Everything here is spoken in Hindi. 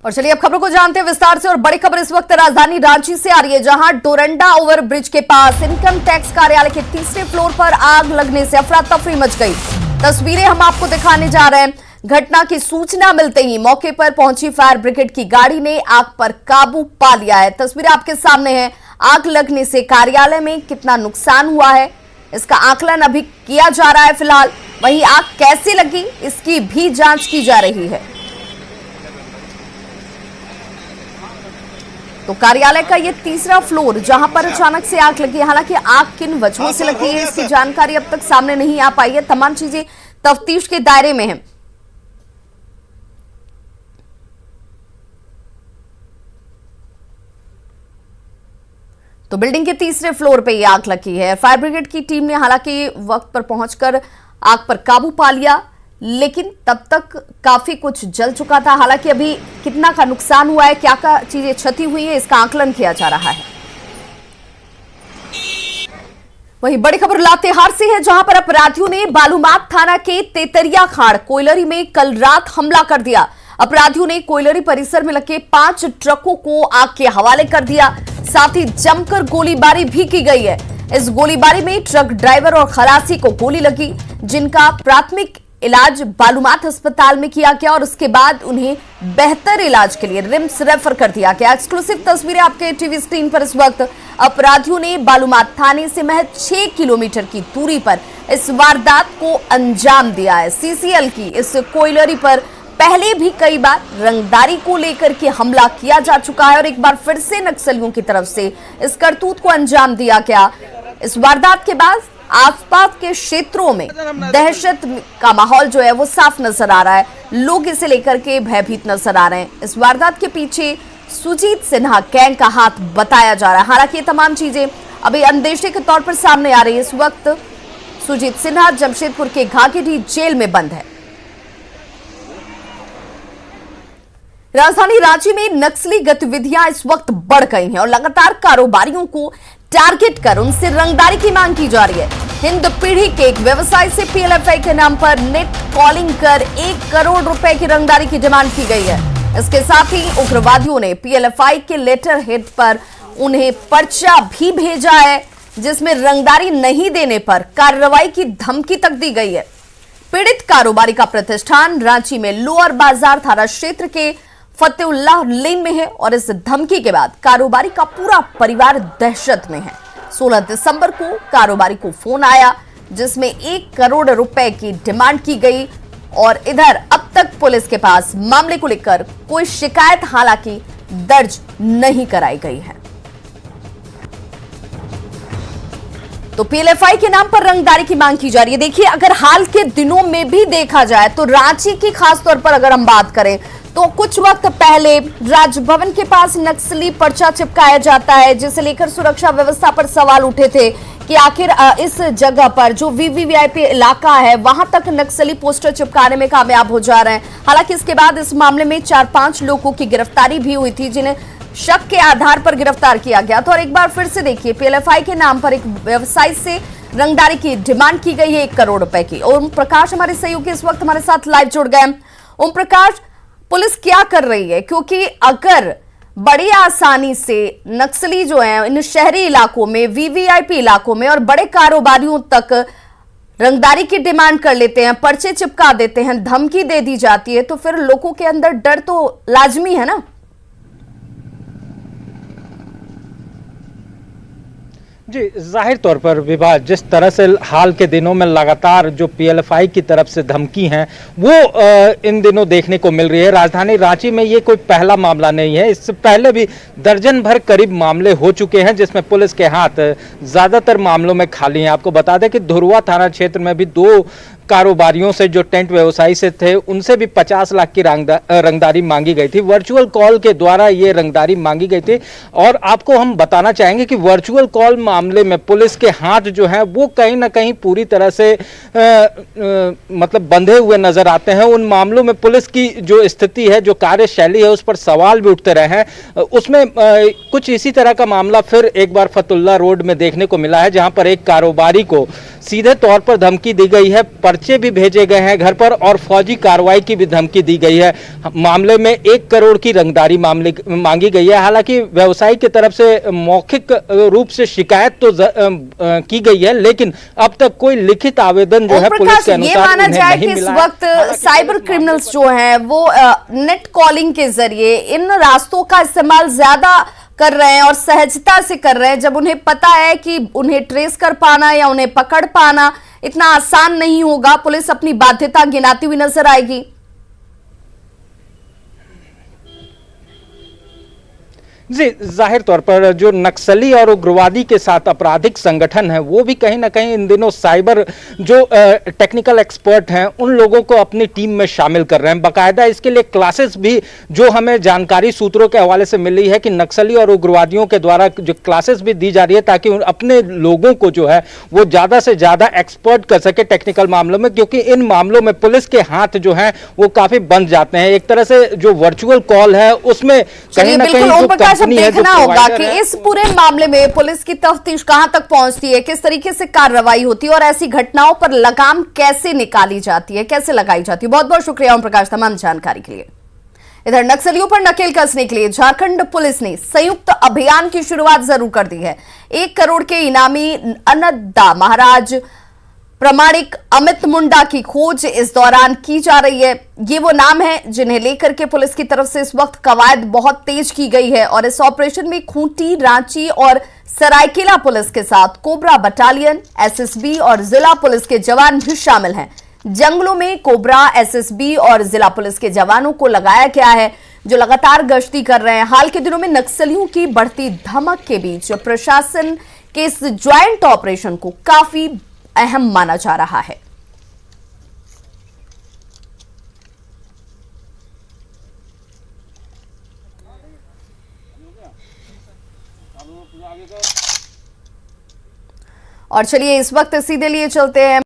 और चलिए अब खबरों को जानते हैं विस्तार से। और बड़ी खबर इस वक्त राजधानी रांची से आ रही है, जहां डोरंडा ओवरब्रिज के पास इनकम टैक्स कार्यालय के तीसरे फ्लोर पर आग लगने से अफरा तफरी मच गई। तस्वीरें हम आपको दिखाने जा रहे हैं। घटना की सूचना मिलते ही मौके पर पहुंची फायर ब्रिगेड की गाड़ी ने आग पर काबू पा लिया है। तस्वीरें आपके सामने हैं। आग लगने से कार्यालय में कितना नुकसान हुआ है, इसका आकलन अभी किया जा रहा है फिलहाल। वहीं आग कैसे लगी, इसकी भी जांच की जा रही है। तो कार्यालय का ये तीसरा फ्लोर, जहां पर अचानक से आग लगी। हालांकि आग किन वजहों से लगी है, इसकी जानकारी अब तक सामने नहीं आ पाई है। तमाम चीजें तफ्तीश के दायरे में हैं। तो बिल्डिंग के तीसरे फ्लोर पे ये आग लगी है। फायर ब्रिगेड की टीम ने हालांकि वक्त पर पहुंचकर आग पर काबू पा लिया, लेकिन तब तक काफी कुछ जल चुका था। हालांकि अभी कितना का नुकसान हुआ है, क्या क्या चीजें क्षति हुई है, इसका आकलन किया जा रहा है। वहीं बड़ी खबर लातेहार से है, जहां पर अपराधियों ने बालूमाथ थाना के तेतरिया खाड़ कोयलरी में कल रात हमला कर दिया। अपराधियों ने कोयलरी परिसर में लगे 5 ट्रकों को आग के हवाले कर दिया। साथ ही जमकर गोलीबारी भी की गई है। इस गोलीबारी में ट्रक ड्राइवर और खलासी को गोली लगी, जिनका प्राथमिक इलाज बालूमाथ अस्पताल में किया गया और उसके बाद उन्हें बेहतर इलाज के लिए रिम्स रेफर कर दिया गया। एक्सक्लूसिव तस्वीरें आपके टीवी स्क्रीन पर इस वक्त। अपराधियों ने बालूमाथ थाने से महज 6 किलोमीटर की दूरी पर इस वारदात को अंजाम दिया है। सीसीएल की इस कोयलरी पर पहले भी कई बार रंगदारी को लेकर के हमला किया जा चुका है और एक बार फिर से नक्सलियों की तरफ से इस करतूत को अंजाम दिया गया। इस वारदात के बाद आसपास के क्षेत्रों में दहशत का माहौल जो है वो साफ नजर आ रहा है। लोग इसे लेकर के भयभीत नजर आ रहे हैं। इस वारदात के पीछे सुजीत सिन्हा गैंग का हाथ बताया जा रहा है। हालांकि ये तमाम चीजें अभी अंदेशे के तौर पर सामने आ रही है। इस वक्त सुजीत सिन्हा जमशेदपुर के घाघेरी जेल में बंद है। राजधानी रांची में नक्सली गतिविधियां इस वक्त बढ़ गई हैं और लगातार कारोबारियों को टारगेट कर उनसे रंगदारी की मांग की जा रही है। हिंद पीढ़ी के एक व्यवसायी से पीएलएफआई के नाम पर नेट कॉलिंग कर 1 करोड़ रुपए की रंगदारी की डिमांड की गई है। इसके साथ ही उग्रवादियों ने पीएलएफआई के लेटर हेड पर उन्हें पर्चा भी भेजा है, जिसमें रंगदारी नहीं देने पर कार्रवाई की धमकी तक दी गई है। पीड़ित कारोबारी का प्रतिष्ठान रांची में लोअर बाजार थाना क्षेत्र के फतेहुल्लाह लेन में है और इस धमकी के बाद कारोबारी का पूरा परिवार दहशत में है। 16 दिसंबर को कारोबारी को फोन आया, जिसमें 1 करोड़ रुपए की डिमांड की गई और इधर अब तक पुलिस के पास मामले को लेकर कोई शिकायत हालांकि दर्ज नहीं कराई गई है। तो पीएलएफआई के नाम पर रंगदारी की मांग की जा रही है। देखिए, अगर हाल के दिनों में भी देखा जाए तो रांची की खासतौर पर अगर हम बात करें तो कुछ वक्त पहले राजभवन के पास नक्सली पर्चा चिपकाया जाता है, जिसे लेकर सुरक्षा व्यवस्था पर सवाल उठे थे कि आखिर इस जगह पर जो वीवीआईपी इलाका है वहां तक नक्सली पोस्टर चिपकाने में कामयाब हो जा रहे हैं। हालांकि इसके बाद इस मामले में 4-5 लोगों की गिरफ्तारी भी हुई थी, जिन्हें शक के आधार पर गिरफ्तार किया गया था। और एक बार फिर से देखिए, पीएलएफआई के नाम पर एक व्यवसायी से रंगदारी की डिमांड की गई है 1 करोड़ रुपए की। ओम प्रकाश हमारे सहयोगी इस वक्त हमारे साथ लाइव जुड़ गए। ओम प्रकाश, पुलिस क्या कर रही है? क्योंकि अगर बड़ी आसानी से नक्सली जो है इन शहरी इलाकों में, वीवीआईपी इलाकों में और बड़े कारोबारियों तक रंगदारी की डिमांड कर लेते हैं, पर्चे चिपका देते हैं, धमकी दे दी जाती है, तो फिर लोगों के अंदर डर तो लाजमी है ना? जी, जाहिर तौर पर विवाद जिस तरह से हाल के दिनों में लगातार जो पीएलएफआई की तरफ से धमकी हैं वो इन दिनों देखने को मिल रही है। राजधानी रांची में ये कोई पहला मामला नहीं है। इससे पहले भी दर्जन भर करीब मामले हो चुके हैं, जिसमें पुलिस के हाथ ज़्यादातर मामलों में खाली हैं। आपको बता दें कि धुरवा थाना क्षेत्र में भी 2 कारोबारियों से जो टेंट व्यवसायी से थे उनसे भी 50 लाख की रंगदारी मांगी गई थी। वर्चुअल कॉल के द्वारा ये रंगदारी मांगी गई थी और आपको हम बताना चाहेंगे कि वर्चुअल कॉल मामले में पुलिस के हाथ जो हैं वो कहीं ना कहीं पूरी तरह से मतलब बंधे हुए नजर आते हैं। उन मामलों में पुलिस की जो स्थिति है, जो कार्यशैली है, उस पर सवाल भी उठते रहे हैं। उसमें कुछ इसी तरह का मामला फिर एक बार फतुल्ला रोड में देखने को मिला है, जहां पर एक कारोबारी को सीधे तौर पर धमकी दी गई है, पर्चे भी भेजे गए हैं घर पर और फौजी कार्रवाई की भी धमकी दी गई है। मामले में 1 करोड़ की रंगदारी मांगी गई है। हालांकि व्यवसायी की तरफ से मौखिक रूप से शिकायत तो की गई है, लेकिन अब तक कोई लिखित आवेदन जो है पुलिस के अनुसार ये माना जाए कि नहीं इस मिला। वक्त साइबर क्रिमिनल्स जो हैं वो नेट कॉलिंग के जरिए इन रास्तों का इस्तेमाल ज्यादा कर रहे हैं और सहजता से कर रहे हैं, जब उन्हें पता है कि उन्हें ट्रेस कर पाना या उन्हें पकड़ पाना इतना आसान नहीं होगा। पुलिस अपनी बाध्यता गिनाती हुई नजर आएगी। जी, जाहिर तौर पर जो नक्सली और उग्रवादी के साथ आपराधिक संगठन है वो भी कहीं ना कहीं इन दिनों साइबर जो टेक्निकल एक्सपर्ट हैं उन लोगों को अपनी टीम में शामिल कर रहे हैं। बाकायदा इसके लिए क्लासेस भी जो हमें जानकारी सूत्रों के हवाले से मिली है कि नक्सली और उग्रवादियों के द्वारा जो क्लासेस भी दी जा रही है ताकि अपने लोगों को जो है वो ज़्यादा से ज़्यादा एक्सपर्ट कर सके टेक्निकल मामलों में, क्योंकि इन मामलों में पुलिस के हाथ जो हैं वो काफ़ी बंध जाते हैं। एक तरह से जो वर्चुअल कॉल है उसमें कहीं ना कहीं सब देखना होगा कि इस पूरे मामले में पुलिस की तफ्तीश कहां तक पहुंचती है, किस तरीके से कार्रवाई होती है और ऐसी घटनाओं पर लगाम कैसे निकाली जाती है, कैसे लगाई जाती है। बहुत बहुत शुक्रिया ओम प्रकाश तमाम जानकारी के लिए। इधर नक्सलियों पर नकेल कसने के लिए झारखंड पुलिस ने संयुक्त अभियान की शुरुआत जरूर कर दी है। 1 करोड़ के इनामी अनंता महाराज प्रमाणिक अमित मुंडा की खोज इस दौरान की जा रही है। ये वो नाम है जिन्हें लेकर के पुलिस की तरफ से इस वक्त कवायद बहुत तेज की गई है और इस ऑपरेशन में खूंटी, रांची और सरायकेला पुलिस के साथ कोबरा बटालियन, एसएसबी और जिला पुलिस के जवान भी शामिल हैं। जंगलों में कोबरा, एसएसबी और जिला पुलिस के जवानों को लगाया गया है जो लगातार गश्ती कर रहे हैं। हाल के दिनों में नक्सलियों की बढ़ती धमक के बीच प्रशासन के इस ज्वाइंट ऑपरेशन को काफी अहम माना जा रहा है। और चलिए इस वक्त सीधे लिए चलते हैं